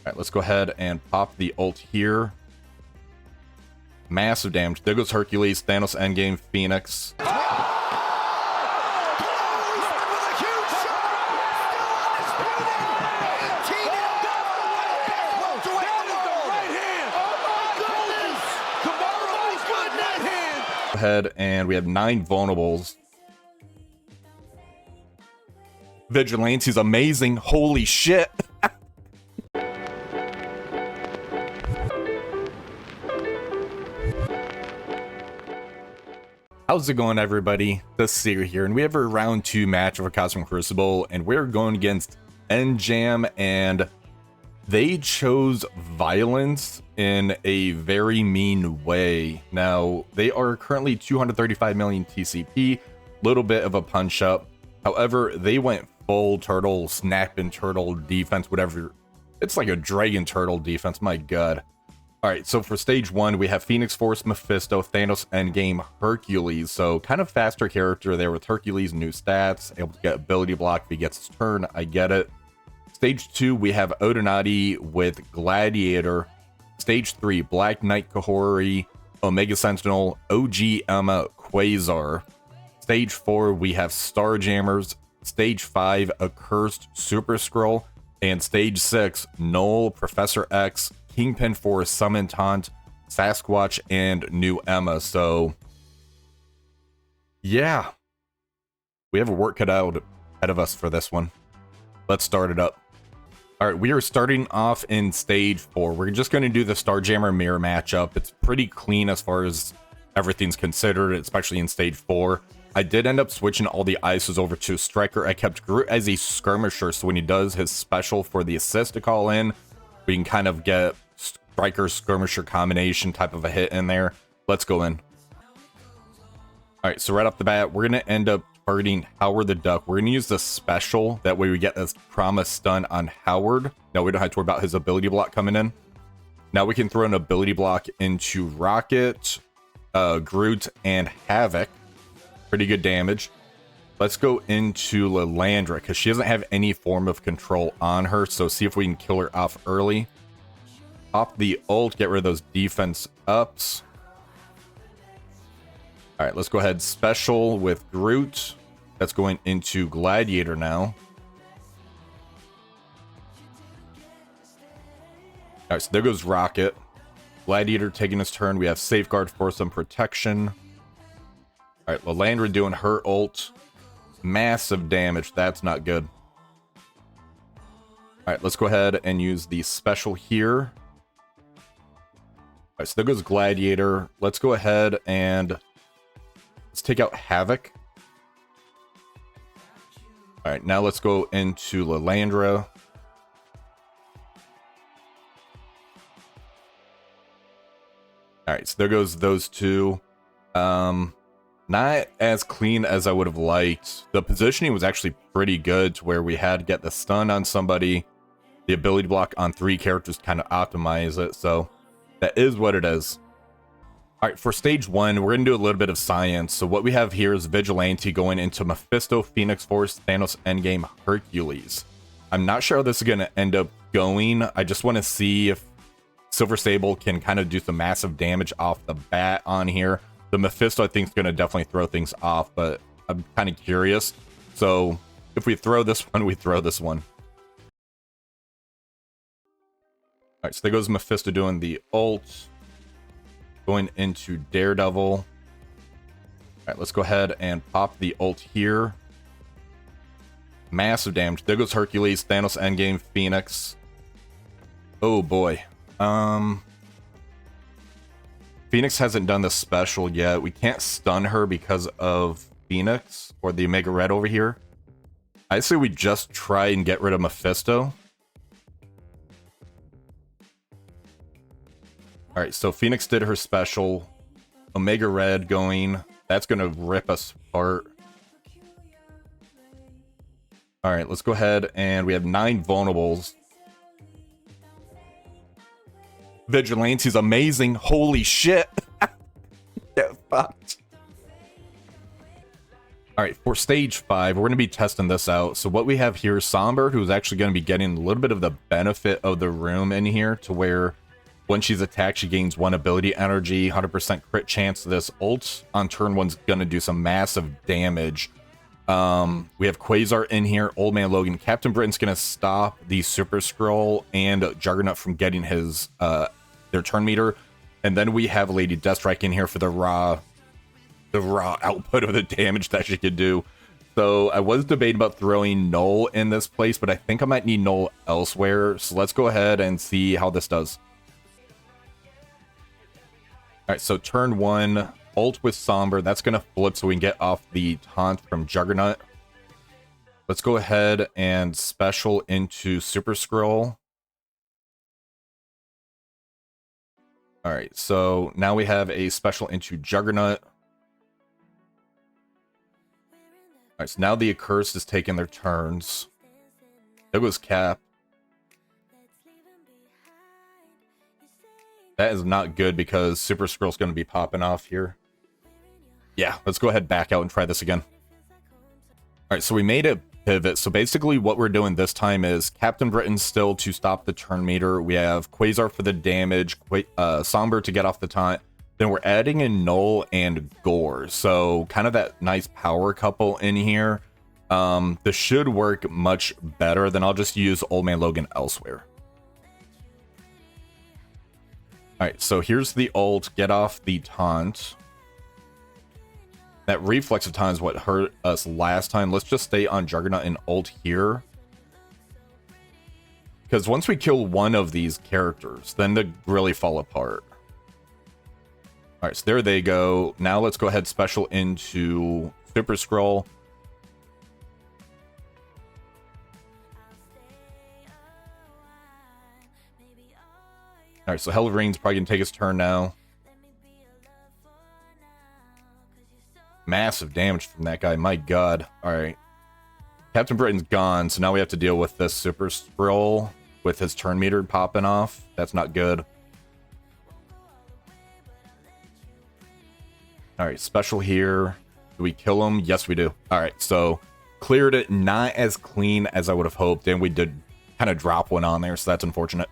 right, let's go ahead and pop the ult here. Massive damage. There goes Hercules, Thanos Endgame, Phoenix. Ahead, and we have 9 vulnerables. Vigilante's amazing. Holy shit. How's it going, everybody? This is Seer here, and we have a round 2 match of a Cosmic Crucible, and we're going against NJam, and they chose violence in a very mean way. Now, they are currently 235 million TCP, little bit of a punch up. However, they went full turtle, snapping turtle defense, whatever. It's like a dragon turtle defense, my god. Alright, so for stage 1, we have Phoenix Force, Mephisto, Thanos Endgame, Hercules. So kind of faster character there with Hercules, new stats, able to get ability block if he gets his turn, I get it. Stage 2, we have Odinati with Gladiator. Stage 3, Black Knight Kahori, Omega Sentinel, OG Emma, Quasar. Stage 4, we have Starjammers. Stage 5, Accursed Super Skrull. And Stage 6, Null, Professor X, Kingpin Force, Summon Taunt, Sasquatch, and new Emma. So, yeah. We have a work cut out ahead of us for this one. Let's start it up. Alright, we are starting off in stage 4. We're just going to do the Starjammer mirror matchup. It's pretty clean as far as everything's considered, especially in stage 4. I did end up switching all the ISOs over to Striker. I kept Groot as a skirmisher, so when he does his special for the assist to call in, we can kind of get Striker skirmisher combination type of a hit in there. Let's go in. Alright, so right off the bat, we're going to end up targeting Howard the Duck. We're going to use the special. That way we get this promise stun on Howard. Now we don't have to worry about his ability block coming in. Now we can throw an ability block into Rocket, Groot, and Havoc. Pretty good damage. Let's go into Lilandra, because she doesn't have any form of control on her. So see if we can kill her off early. Pop the ult, get rid of those defense ups. Alright, let's go ahead. Special with Groot. That's going into Gladiator now. Alright, so there goes Rocket. Gladiator taking his turn. We have Safeguard for some protection. Alright, Lilandra doing her ult. Massive damage. That's not good. Alright, let's go ahead and use the special here. Alright, so there goes Gladiator. Let's go ahead and let's take out Havoc. Alright, now let's go into Lilandra. Alright, so there goes those two. Not as clean as I would have liked. The positioning was actually pretty good to where we had to get the stun on somebody, the ability block on 3 characters to kind of optimize it. So that is what it is. Alright, for stage 1, we're going to do a little bit of science. So what we have here is Vigilante going into Mephisto, Phoenix Force, Thanos Endgame, Hercules. I'm not sure how this is going to end up going. I just want to see if Silver Sable can kind of do some massive damage off the bat on here. The Mephisto, I think, is going to definitely throw things off, but I'm kind of curious. So if we throw this one, we throw this one. Alright, so there goes Mephisto doing the ult. Going into Daredevil. Alright, let's go ahead and pop the ult here. Massive damage. There goes Hercules, Thanos Endgame, Phoenix. Oh boy. Phoenix hasn't done the special yet. We can't stun her because of Phoenix or the Omega Red over here. I say we just try and get rid of Mephisto. Alright, so Phoenix did her special. Omega Red going. That's going to rip us apart. Alright, let's go ahead and we have 9 vulnerables. Vigilante's amazing. Holy shit. Get fucked. All right, for stage 5, we're going to be testing this out. So what we have here is Somber, who's actually going to be getting a little bit of the benefit of the room in here, to where when she's attacked, she gains 1 ability energy, 100% crit chance. This ult on turn 1's going to do some massive damage. We have Quasar in here, Old Man Logan. Captain Britain's going to stop the Super Scroll and Juggernaut from getting his their turn meter. And then we have Lady Deathstrike in here for the raw output of the damage that she could do. So I was debating about throwing Null in this place, but I think I might need Null elsewhere. So let's go ahead and see how this does. All right, so turn 1, ult with Somber. That's going to flip so we can get off the taunt from Juggernaut. Let's go ahead and special into Super Scroll. All right, so now we have a special into Juggernaut. All right, so now the Accursed is taking their turns. It was Cap. That is not good because Super Scroll's going to be popping off here. Yeah, let's go ahead back out and try this again. All right, so we made a pivot. So basically what we're doing this time is Captain Britain still to stop the turn meter. We have Quasar for the damage, Somber to get off the taunt. Then we're adding in Null and Gore. So kind of that nice power couple in here. This should work much better. Then I'll just use Old Man Logan elsewhere. Alright, so here's the ult. Get off the taunt. That reflexive taunt is what hurt us last time. Let's just stay on Juggernaut and ult here. Because once we kill one of these characters, then they really fall apart. Alright, so there they go. Now let's go ahead special into Super Scroll. Alright, so Hell of Rain's probably going to take his turn now. Massive damage from that guy, my god. Alright. Captain Britain's gone, so now we have to deal with this Super Scroll with his turn meter popping off. That's not good. Alright, special here. Do we kill him? Yes, we do. Alright, so cleared it. Not as clean as I would have hoped, and we did kind of drop one on there, so that's unfortunate.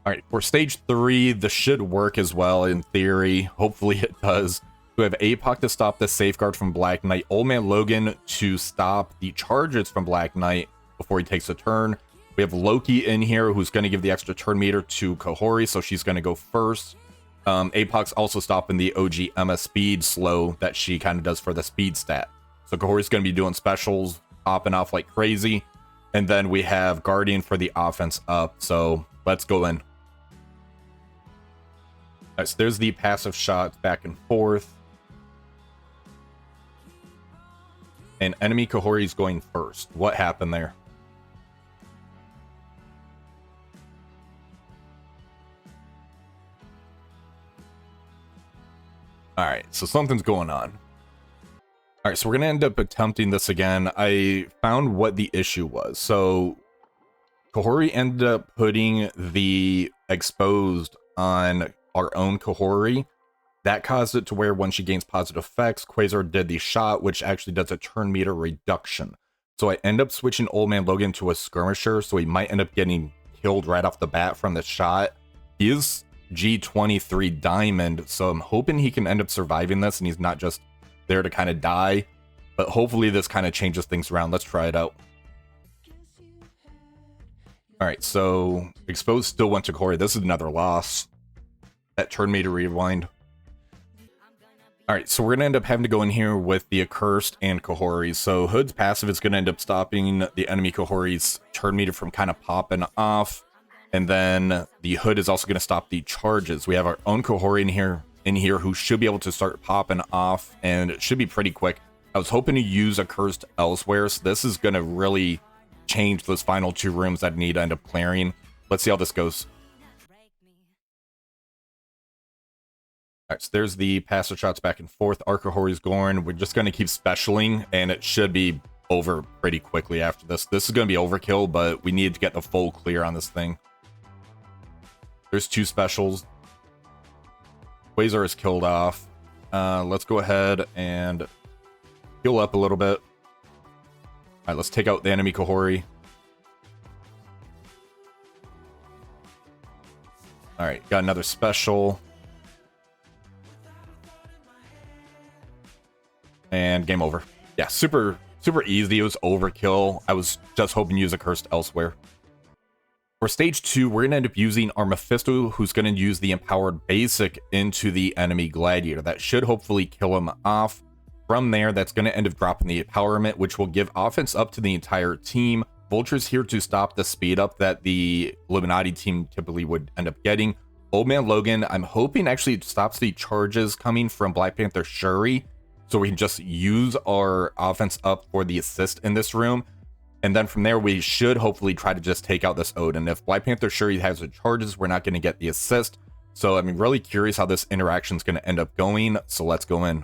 Alright, for stage 3, this should work as well in theory. Hopefully it does. We have APOC to stop the Safeguard from Black Knight. Old Man Logan to stop the charges from Black Knight before he takes a turn. We have Loki in here who's going to give the extra turn meter to Kahori, so she's going to go first. APOC's also stopping the OG MS speed slow that she kind of does for the speed stat. So Kahori's going to be doing specials, popping off like crazy. And then we have Guardian for the offense up. So let's go in. Alright, so there's the passive shots back and forth. And enemy Kahori's going first. What happened there? Alright, so something's going on. Alright, so we're going to end up attempting this again. I found what the issue was. So, Kahori ended up putting the exposed on our own Kahori. That caused it to where when she gains positive effects, Quasar did the shot, which actually does a turn meter reduction. So I end up switching Old Man Logan to a skirmisher, so he might end up getting killed right off the bat from the shot. He is G23 Diamond, so I'm hoping he can end up surviving this and he's not just there to kind of die. But hopefully this kind of changes things around. Let's try it out. Alright, so Exposed still went to Corey. This is another loss. That turn meter rewind. Alright, so we're going to end up having to go in here with the Accursed and Kahori. So Hood's passive is going to end up stopping the enemy Kahori's turn meter from kind of popping off. And then the Hood is also going to stop the charges. We have our own Kahori in here who should be able to start popping off, and it should be pretty quick. I was hoping to use Accursed elsewhere, so this is going to really change those final 2 rooms that I need to end up clearing. Let's see how this goes. Alright, so there's the passive shots back and forth. Our Kahori's going. We're just going to keep specialing, and it should be over pretty quickly after this. This is going to be overkill, but we need to get the full clear on this thing. There's 2 specials. Quasar is killed off. Let's go ahead and heal up a little bit. All right, let's take out the enemy Kahori. All right, got another special. And game over. Yeah, super easy. It was overkill. I was just hoping to use a Cursed elsewhere. For stage 2, we're going to end up using our Mephisto, who's going to use the Empowered Basic into the enemy Gladiator. That should hopefully kill him off. From there, that's going to end up dropping the Empowerment, which will give offense up to the entire team. Vulture's here to stop the speed up that the Illuminati team typically would end up getting. Old Man Logan, I'm hoping actually stops the charges coming from Black Panther Shuri, so we can just use our offense up for the assist in this room. And then from there, we should hopefully try to just take out this Odin. If Black Panther Shuri has the charges, we're not going to get the assist. So I'm really curious how this interaction is going to end up going. So let's go in.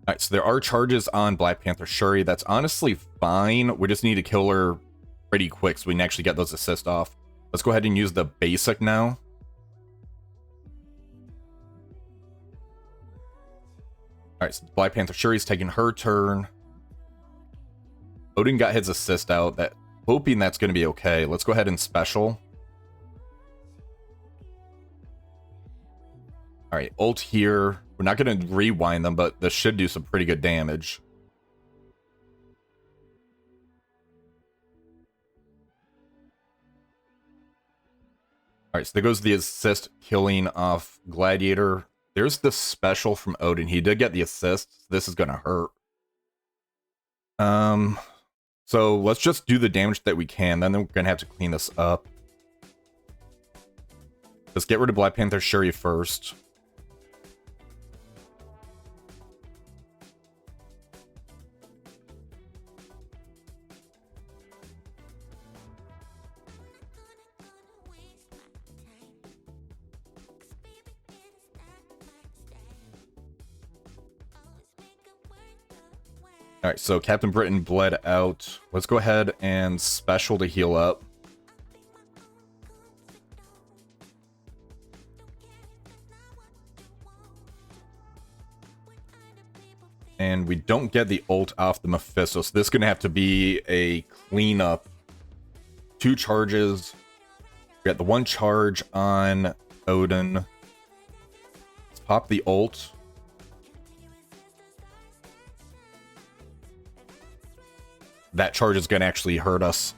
All right, so there are charges on Black Panther Shuri. That's honestly fine. We just need to kill her pretty quick so we can actually get those assists off. Let's go ahead and use the basic now. All right, so Black Panther Shuri's taking her turn. Odin got his assist out. Hoping that's going to be okay. Let's go ahead and special. All right, ult here. We're not going to rewind them, but this should do some pretty good damage. All right, so there goes the assist killing off Gladiator. There's the special from Odin. He did get the assist. This is going to hurt. So let's just do the damage that we can. Then we're going to have to clean this up. Let's get rid of Black Panther Shuri first. All right, so Captain Britain bled out. Let's go ahead and special to heal up. And we don't get the ult off the Mephisto, so this is going to have to be a cleanup. 2 charges. We got the 1 charge on Odin. Let's pop the ult. That charge is going to actually hurt us.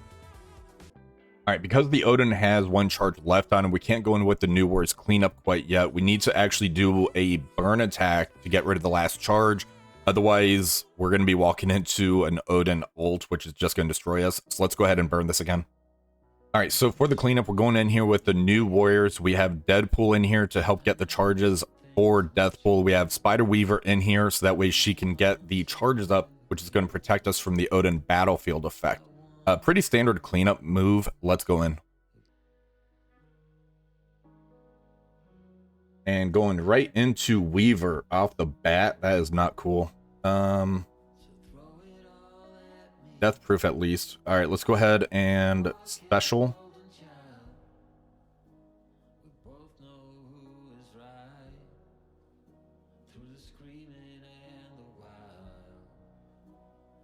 All right, because the Odin has 1 charge left on him, we can't go in with the New Warriors cleanup quite yet. We need to actually do a burn attack to get rid of the last charge. Otherwise, we're going to be walking into an Odin ult, which is just going to destroy us. So let's go ahead and burn this again. All right, so for the cleanup, we're going in here with the New Warriors. We have Deadpool in here to help get the charges for Deathpool. We have Spider Weaver in here so that way she can get the charges up, which is going to protect us from the Odin battlefield effect. A pretty standard cleanup move. Let's go in. And going right into Weaver off the bat. That is not cool. Death proof at least. All right, let's go ahead and special.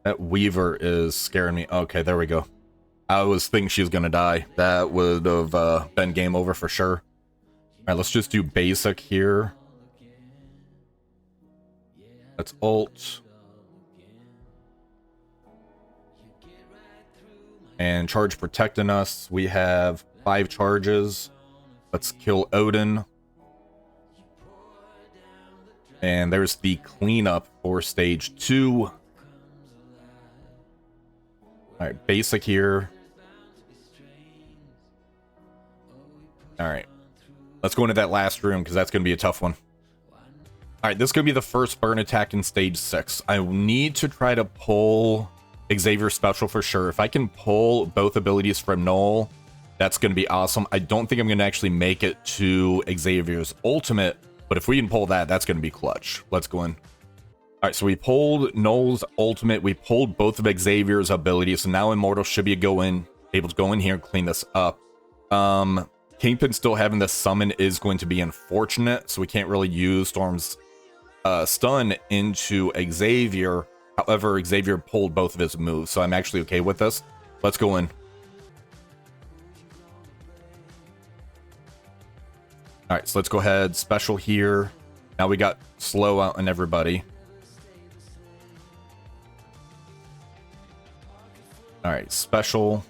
That Weaver is scaring me. Okay, there we go. I was thinking she was going to die. That would have been game over for sure. All right, let's just do basic here. Let's ult. And charge protecting us. We have 5 charges. Let's kill Odin. And there's the cleanup for stage 2. Alright, basic here. Alright. Let's go into that last room because that's going to be a tough one. Alright, this is going to be the first burn attack in stage 6. I need to try to pull Xavier special for sure. If I can pull both abilities from Null, that's going to be awesome. I don't think I'm going to actually make it to Xavier's ultimate, but if we can pull that, that's going to be clutch. Let's go in. All right, so we pulled Null's ultimate. We pulled both of Xavier's abilities. So now Immortal should be able to go in here and clean this up. Kingpin still having the summon is going to be unfortunate, so we can't really use Storm's stun into Xavier. However, Xavier pulled both of his moves, so I'm actually okay with this. Let's go in. All right, so let's go ahead. Special here. Now we got slow out on everybody. All right, special.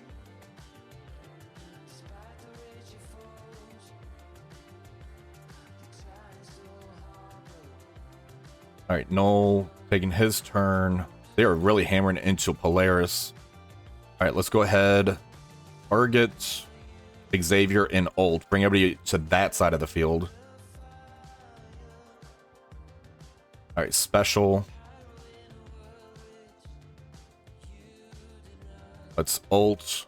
All right, Noel taking his turn. They are really hammering into Polaris. All right, let's go ahead. Target Xavier and ult. Bring everybody to that side of the field. All right, special. Let's ult.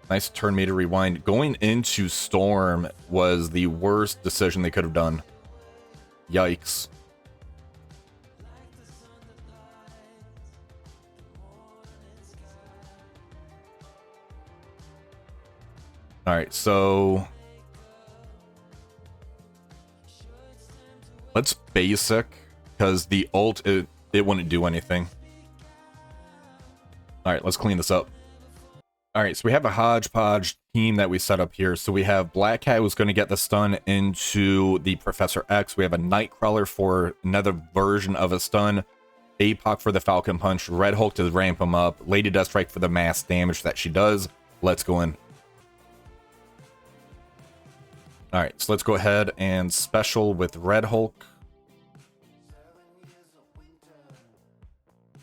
Nice turn meter rewind. Going into Storm was the worst decision they could have done. Yikes. All right, so let's basic, because the ult, it wouldn't do anything. All right, let's clean this up. All right, so we have a hodgepodge team that we set up here. So we have Black Cat, who's going to get the stun into the Professor X. We have a Nightcrawler for another version of a stun. APOC for the Falcon Punch. Red Hulk to ramp him up. Lady Deathstrike for the mass damage that she does. Let's go in. All right, so let's go ahead and special with Red Hulk.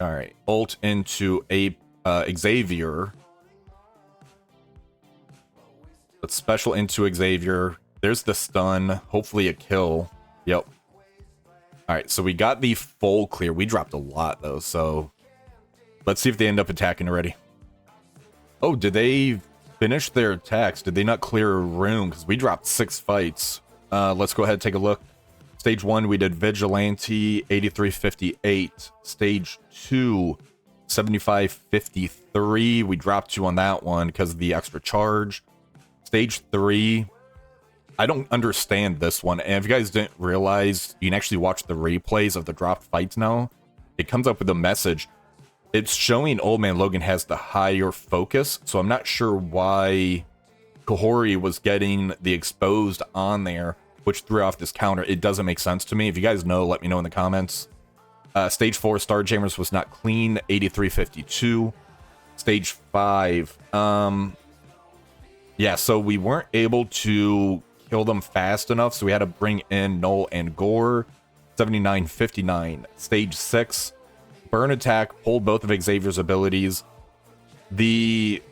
All right, ult into Xavier. Let's special into Xavier. There's the stun. Hopefully a kill. Yep. All right, so we got the full clear. We dropped a lot, though, so let's see if they end up attacking already. Oh, did they finish their attacks? Did they not clear a room? Because we dropped 6 fights. Let's go ahead and take a look. Stage 1, we did Vigilante, 8358. Stage 2, 7553. We dropped 2 on that one because of the extra charge. Stage 3, I don't understand this one. And if you guys didn't realize, you can actually watch the replays of the dropped fights now. It comes up with a message. It's showing Old Man Logan has the higher focus, so I'm not sure why Kahori was getting the exposed on there, which threw off this counter. It doesn't make sense to me. If you guys know, let me know in the comments. Stage 4, Starjammers was not clean, 8352. Stage 5, yeah, so we weren't able to kill them fast enough, so we had to bring in Noel and Gore, 7959. Stage 6, Burn Attack, pulled both of Xavier's abilities. The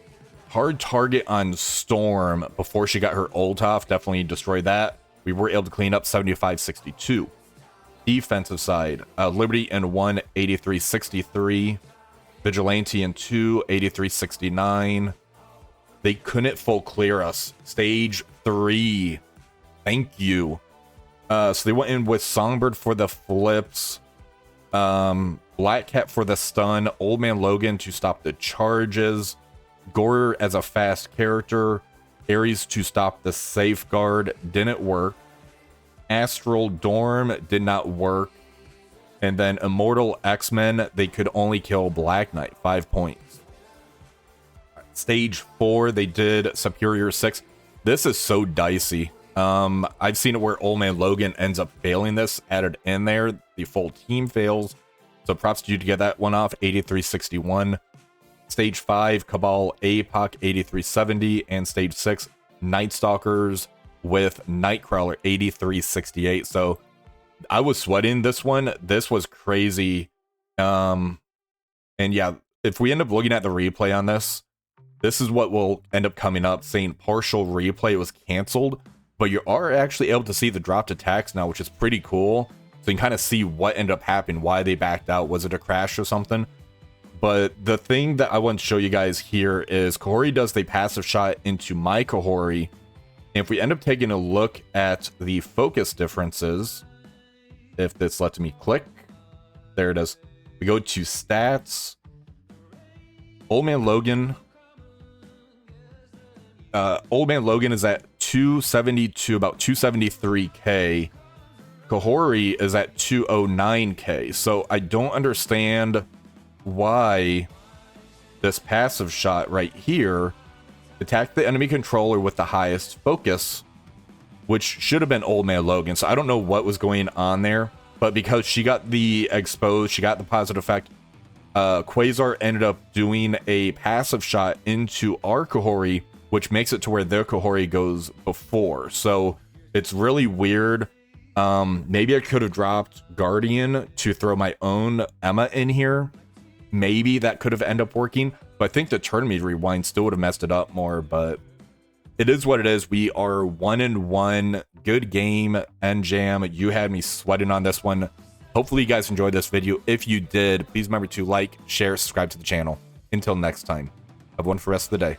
hard target on Storm before she got her ult off definitely destroyed that. We were able to clean up 7562. Defensive side, Liberty in 1, 8363. Vigilante in 2, 8369. They couldn't full clear us. Stage 3. Thank you. So they went in with Songbird for the flips. Black Cat for the stun. Old Man Logan to stop the charges. Gore as a fast character. Ares to stop the safeguard. Didn't work. Astral Dorm did not work. And then Immortal X-Men, they could only kill Black Knight. 5 points. Stage 4, they did Superior 6. This is so dicey. I've seen it where Old Man Logan ends up failing this, added in there. The full team fails. So props to you to get that one off, 8361. Stage 5, Cabal APOC, 8370. And Stage 6, Night Stalkers with Nightcrawler, 8368. So I was sweating this one. This was crazy. And yeah, if we end up looking at the replay on this, this is what will end up coming up, saying partial replay was canceled, but you are actually able to see the dropped attacks now, which is pretty cool. So you can kind of see what ended up happening, why they backed out. Was it a crash or something? But the thing that I want to show you guys here is Kahori does the passive shot into my Kahori. And if we end up taking a look at the focus differences, if this lets me click, there it is. We go to stats. Old Man Logan is at 272, about 273k. Kahori is at 209k. So I don't understand why this passive shot right here attacked the enemy controller with the highest focus, which should have been Old Man Logan. So I don't know what was going on there, but because she got the exposed, she got the positive effect, Quasar ended up doing a passive shot into our Kahori, which makes it to where their Kahori goes before. So it's really weird. Maybe I could have dropped Guardian to throw my own Emma in here. Maybe that could have ended up working, but I think the tournament rewind still would have messed it up more, but it is what it is. We are 1-1. Good game, NJam. You had me sweating on this one. Hopefully you guys enjoyed this video. If you did, please remember to like, share, subscribe to the channel. Until next time, have one for the rest of the day.